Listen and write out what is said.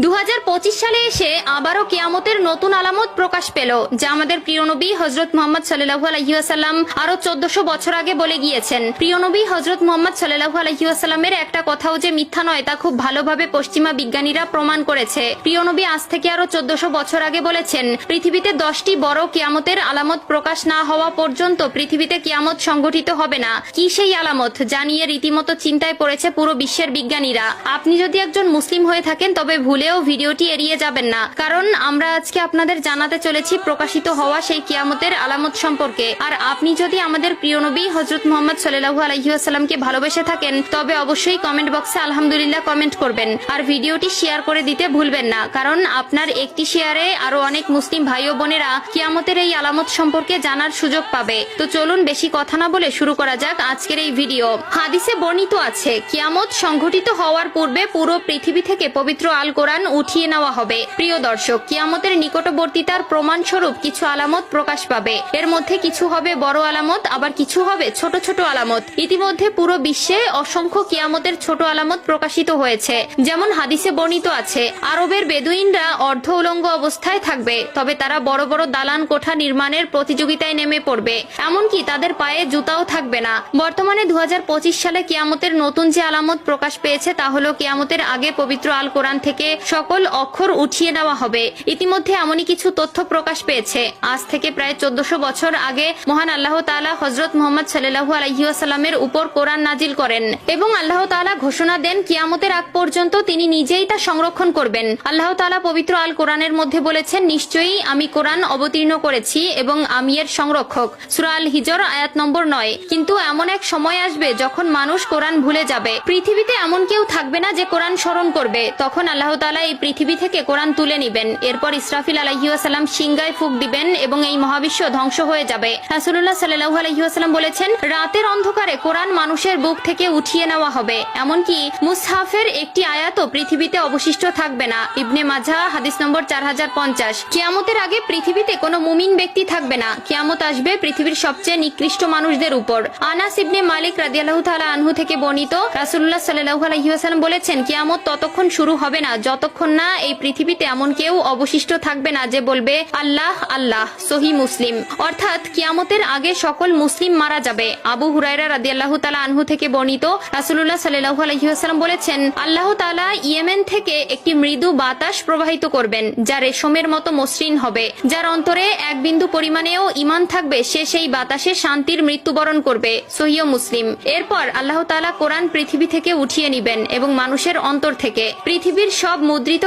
2025 সালে এসে আবারও কিয়ামতের নতুন আলামত প্রকাশ পেল, যা আমাদের প্রিয় নবী হযরত মুহাম্মদ সাল্লাল্লাহু আলাইহি ওয়াসাল্লাম আরো 1400 বছর আগে বলে গিয়েছেন। প্রিয় নবী হযরত মুহাম্মদ সাল্লাল্লাহু আলাইহি ওয়াসাল্লামের একটা কথাও যে মিথ্যা নয় তা খুব ভালোভাবে পশ্চিমা বিজ্ঞানীরা প্রমাণ করেছে। প্রিয় নবী আজ থেকে আরো 1400 বছর আগে বলেছেন, পৃথিবীতে 10টি বড় কিয়ামতের আলামত প্রকাশ না হওয়া পর্যন্ত পৃথিবীতে কিয়ামত সংঘটিত হবে না। কি সেই আলামত জানিয়ে রীতিমতো চিন্তায় পড়েছে পুরো বিশ্বের বিজ্ঞানীরা। আপনি যদি একজন মুসলিম হয়ে থাকেন তবে ভুলেও ভিডিওটি এড়িয়ে যাবেন না, কারণ আমরা আজকে আপনাদের জানাতে চলেছি প্রকাশিত হওয়া সেই কিয়ামতের আলামত সম্পর্কে। আর আপনি যদি আমাদের প্রিয় নবী হযরত মুহাম্মদ সাল্লাল্লাহু আলাইহি ওয়াসাল্লামকে ভালোবেসে থাকেন তবে অবশ্যই কমেন্ট বক্সে আলহামদুলিল্লাহ কমেন্ট করবেন আর ভিডিওটি শেয়ার করে দিতে ভুলবেন না, কারণ আপনার একটি শেয়ারে আরো অনেক মুসলিম ভাই ও বোনেরা কিয়ামতের এই আলামত সম্পর্কে জানার সুযোগ পাবে। তো চলুন বেশি কথা না বলে শুরু করা যাক আজকের এই ভিডিও। হাদিসে বর্ণিত আছে, কিয়ামত সংঘটিত হওয়ার পূর্বে পুরো পৃথিবী থেকে পবিত্র আল কোরআন উঠিয়ে নেওয়া হবে। প্রিয় দর্শক, কিয়ামতের নিকটবর্তীতার প্রমাণ স্বরূপ কিছু আলামত প্রকাশ পাবে। এর মধ্যে কিছু হবে বড় আলামত, আবার কিছু হবে ছোট ছোট আলামত। ইতিমধ্যে পুরো বিশ্বে অসংখ্য কিয়ামতের ছোট আলামত প্রকাশিত হয়েছে। যেমন হাদিসে বর্ণিত আছে, আরবের বেদুইনরা অর্ধ উলঙ্গ অবস্থায় থাকবে, তবে তারা বড় বড় দালান কোঠা নির্মাণের প্রতিযোগিতায় নেমে পড়বে, এমনকি তাদের পায়ে জুতাও থাকবে না। বর্তমানে 2025 সালে কিয়ামতের নতুন যে আলামত প্রকাশ পেয়েছে তা হলো কিয়ামতের আগে পবিত্র আল কোরআন থেকে সকল অক্ষর উঠিয়ে নেওয়া হবে। ইতিমধ্যে এমনই কিছু তথ্য প্রকাশ পেয়েছে। আজ থেকে প্রায় 1400 বছর আগে মহান আল্লাহ তাআলা হযরত মুহাম্মদ সাল্লাল্লাহু আলাইহি ওয়াসাল্লামের উপর কোরআন নাজিল করেন এবং আল্লাহ তাআলা ঘোষণা দেন কিয়ামতের আগ পর্যন্ত তিনি নিজেই তা সংরক্ষণ করবেন। আল্লাহ তাআলা পবিত্র আল কোরআনের মধ্যে বলেছেন, নিশ্চয়ই আমি কোরআন অবতীর্ণ করেছি এবং আমি এর সংরক্ষক। সূরা আল হিজর আয়াত নম্বর 9। কিন্তু এমন এক সময় আসবে যখন মানুষ কোরআন ভুলে যাবে। পৃথিবীতে এমন কেউ থাকবে না যে কোরআন স্মরণ করবে। তখন আল্লাহ তাআলা এই পৃথিবী থেকে কোরআন তুলে নিবেন। এরপর ইসরাফিল আলাইহিস সালাম সিংগায় ফুঁক দিবেন এবং এই মহাবিশ্ব ধ্বংস হয়ে যাবে। রাসূলুল্লাহ সাল্লাল্লাহু আলাইহি ওয়াসাল্লাম বলেছেন, রাতের অন্ধকারে কোরআন মানুষের বুক থেকে উঠিয়ে নেওয়া হবে, এমনকি মুসহাফের একটি আয়াতও পৃথিবীতে অবশিষ্ট থাকবে না। ইবনে মাজাহ হাদিস নম্বর 4050। কিয়ামতের আগে পৃথিবীতে কোনো মুমিন ব্যক্তি থাকবে না। কিয়ামত আসবে পৃথিবীর সবচেয়ে নিকৃষ্ট মানুষদের উপর। আনাস ইবনে মালিক রাদিয়াল্লাহু তাআলা আনহু থেকে বর্ণিত, রাসূলুল্লাহ সাল্লাল্লাহু আলাইহি ওয়াসাল্লাম বলেছেন, কিয়ামত ততক্ষণ শুরু হবে না যতক্ষণ না এই পৃথিবীতে এমন কেউ অবশিষ্ট থাকবে না যে বলবে আল্লাহ আল্লাহ। সহিহ মুসলিম। অর্থাৎ কিয়ামতের আগে সকল মুসলিম মারা যাবে। আবু হুরায়রা রাদিয়াল্লাহু তাআলা আনহু থেকে বর্ণিত, রাসূলুল্লাহ সাল্লাল্লাহু আলাইহি ওয়াসাল্লাম বলেছেন, আল্লাহ তাআলা ইয়েমেন থেকে একটি মৃদু বাতাস প্রবাহিত করবেন যা রেশমের মতো মসৃণ হবে। যার অন্তরে এক বিন্দু পরিমাণেও ঈমান থাকবে সে সেই বাতাসে শান্তির মৃত্যুবরণ করবে। সহিহ মুসলিম। এরপর আল্লাহ তাআলা কোরআন পৃথিবী থেকে উঠিয়ে নিবেন এবং মানুষের অন্তর থেকে পৃথিবীর সব মুদ্রিত